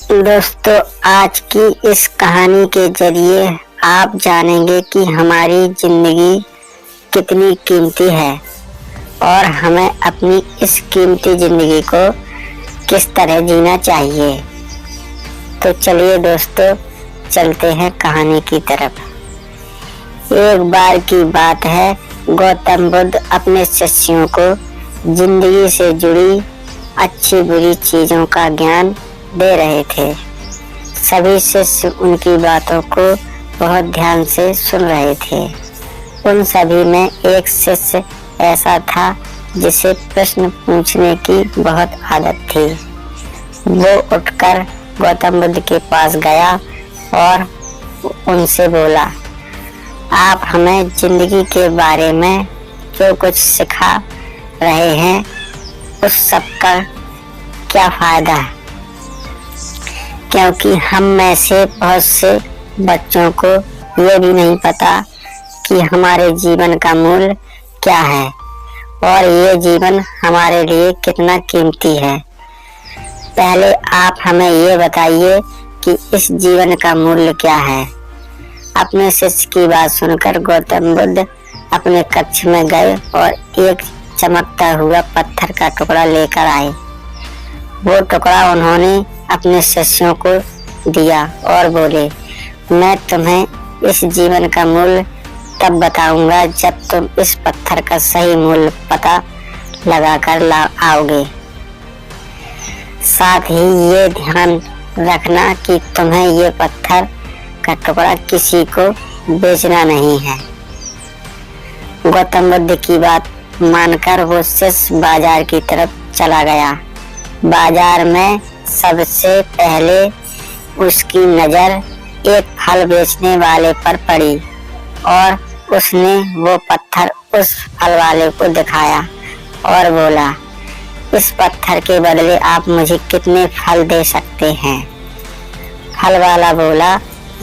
दोस्तों, आज की इस कहानी के जरिए आप जानेंगे कि हमारी जिंदगी कितनी कीमती है और हमें अपनी इस कीमती जिंदगी को किस तरह जीना चाहिए। तो चलिए दोस्तों, चलते हैं कहानी की तरफ। एक बार की बात है, गौतम बुद्ध अपने शिष्यों को जिंदगी से जुड़ी अच्छी बुरी चीजों का ज्ञान दे रहे थे। सभी शिष्य उनकी बातों को बहुत ध्यान से सुन रहे थे। उन सभी में एक शिष्य ऐसा था जिसे प्रश्न पूछने की बहुत आदत थी। वो उठकर गौतम बुद्ध के पास गया और उनसे बोला, आप हमें जिंदगी के बारे में जो कुछ सिखा रहे हैं उस सब का क्या फायदा है, क्योंकि हम में से बहुत से बच्चों को ये भी नहीं पता कि हमारे जीवन का मूल्य क्या है और ये जीवन हमारे लिए कितना कीमती है। पहले आप हमें ये बताइए कि इस जीवन का मूल्य क्या है। अपने शिष्य की बात सुनकर गौतम बुद्ध अपने कक्ष में गए और एक चमकता हुआ पत्थर का टुकड़ा लेकर आए। वो टुकड़ा उन्होंने अपने शिष्यों को दिया और बोले, मैं तुम्हें इस जीवन का मूल्य तब बताऊंगा जब तुम इस पत्थर का सही मूल्य पता लगाकर आओगे। साथ ही ये ध्यान रखना कि तुम्हें ये पत्थर का टुकड़ा किसी को बेचना नहीं है। गौतम बुद्ध की बात मानकर वो शिष्य बाजार की तरफ चला गया। बाजार में सबसे पहले उसकी नजर एक फल बेचने वाले पर पड़ी और उसने वो पत्थर उस फल वाले को दिखाया और बोला, इस पत्थर के बदले आप मुझे कितने फल दे सकते हैं। फल वाला बोला,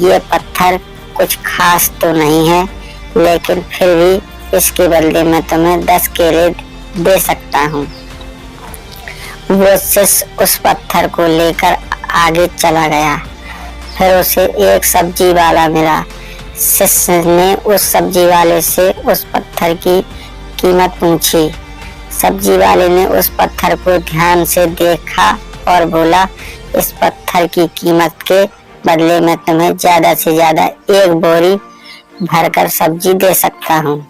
ये पत्थर कुछ खास तो नहीं है, लेकिन फिर भी इसके बदले मैं तुम्हें 10 केले दे सकता हूँ। वो शिष्य उस पत्थर को लेकर आगे चला गया। फिर उसे एक सब्जी वाला मिला। शिष्य ने उस सब्जी वाले से उस पत्थर की कीमत पूछी। सब्जी वाले ने उस पत्थर को ध्यान से देखा और बोला, इस पत्थर की कीमत के बदले में तुम्हें ज्यादा से ज्यादा 1 बोरी भरकर सब्जी दे सकता हूँ।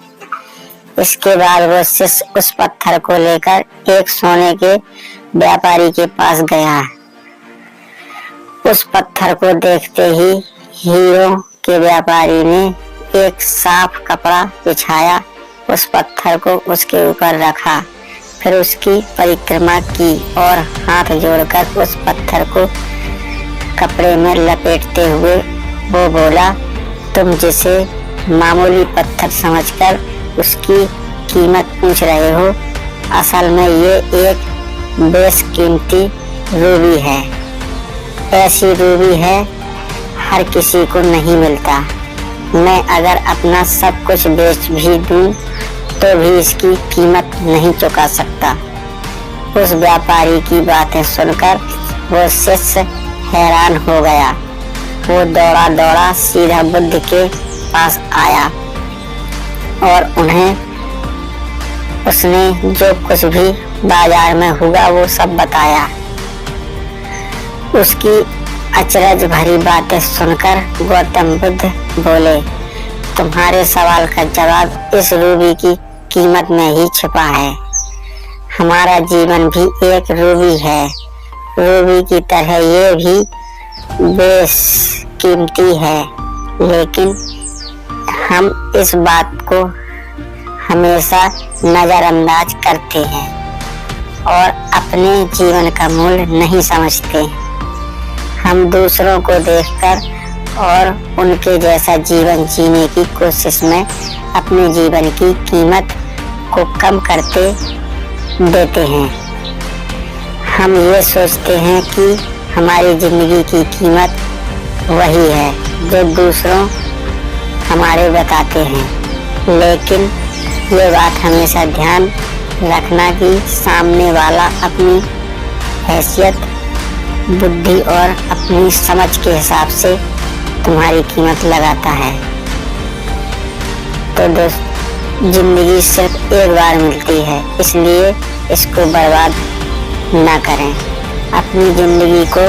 इसके बाद वो शिष्य उस पत्थर को लेकर एक सोने के व्यापारी के पास गया। उस पत्थर को देखते ही हीरों के व्यापारी ने एक साफ कपड़ा बिछाया, उस पत्थर को उसके ऊपर रखा, फिर उसकी परिक्रमा की और हाथ जोड़कर उस पत्थर को कपड़े में लपेटते हुए वो बोला, तुम जिसे मामूली पत्थर समझकर उसकी कीमत पूछ रहे हो, असल में ये एक बेशकीमती रूबी है। ऐसी रूबी है हर किसी को नहीं मिलता। मैं अगर अपना सब कुछ बेच भी दूं तो भी इसकी कीमत नहीं चुका सकता। उस व्यापारी की बातें सुनकर वो शिष्य हैरान हो गया। वो दौड़ा दौड़ा सीधा बुद्ध के पास आया और उसने जो कुछ भी बाजार में हुआ वो सब बताया। उसकी अचरज भरी बातें सुनकर गौतम बुद्ध बोले, तुम्हारे सवाल का जवाब इस रूबी की कीमत में ही छिपा है। हमारा जीवन भी एक रूबी है। रूबी की तरह ये भी बेशकीमती है, लेकिन हम इस बात को हमेशा नजरअंदाज करते हैं और अपने जीवन का मूल्य नहीं समझते। हम दूसरों को देखकर और उनके जैसा जीवन जीने की कोशिश में अपने जीवन की कीमत को कम करते देते हैं। हम ये सोचते हैं कि हमारी जिंदगी की कीमत वही है जो दूसरों हमारे बताते हैं, लेकिन ये बात हमेशा ध्यान रखना कि सामने वाला अपनी हैसियत, बुद्धि और अपनी समझ के हिसाब से तुम्हारी कीमत लगाता है। तो दोस्त, जिंदगी सिर्फ एक बार मिलती है, इसलिए इसको बर्बाद ना करें। अपनी जिंदगी को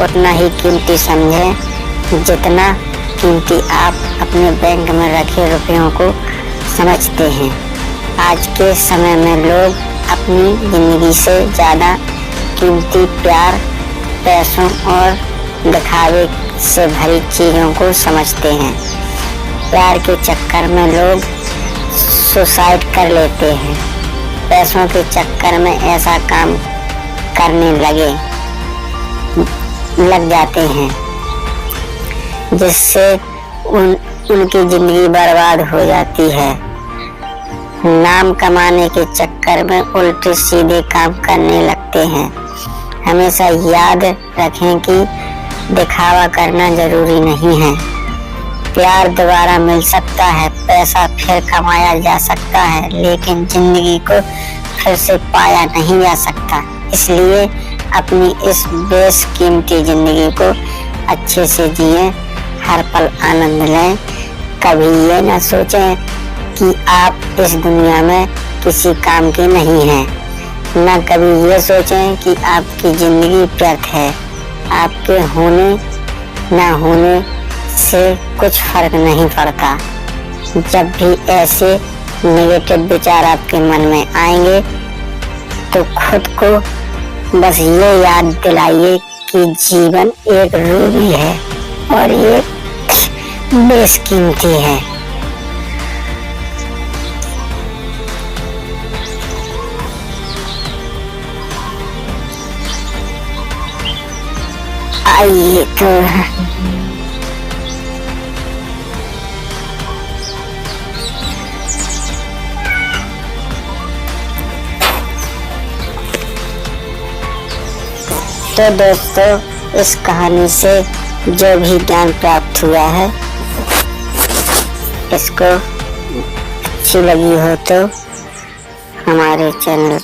उतना ही कीमती समझें जितना कीमती आप अपने बैंक में रखे रुपयों को समझते हैं। आज के समय में लोग अपनी जिंदगी से ज़्यादा कीमती प्यार, पैसों और दिखावे से भरी चीज़ों को समझते हैं। प्यार के चक्कर में लोग सुसाइड कर लेते हैं। पैसों के चक्कर में ऐसा काम करने लग जाते हैं जिससे उनकी जिंदगी बर्बाद हो जाती है। नाम कमाने के चक्कर में उल्टे सीधे काम करने लगते हैं। हमेशा याद रखें कि दिखावा करना जरूरी नहीं है। प्यार दोबारा मिल सकता है, पैसा फिर कमाया जा सकता है, लेकिन जिंदगी को फिर से पाया नहीं जा सकता। इसलिए अपनी इस बेशकीमती जिंदगी को अच्छे से जिएं, हर पल आनंद लें। कभी ये ना सोचें कि आप इस दुनिया में किसी काम के नहीं हैं, ना कभी ये सोचें कि आपकी जिंदगी व्यर्थ है। आपके होने ना होने से कुछ फर्क नहीं पड़ता। जब भी ऐसे नेगेटिव विचार आपके मन में आएंगे तो खुद को बस ये याद दिलाइए कि जीवन एक रूबी है और ये बेशकीमती है। आइए तो दोस्तों, इस कहानी से जो भी ज्ञान प्राप्त हुआ है, इसको अच्छी लगी हो तो हमारे चैनल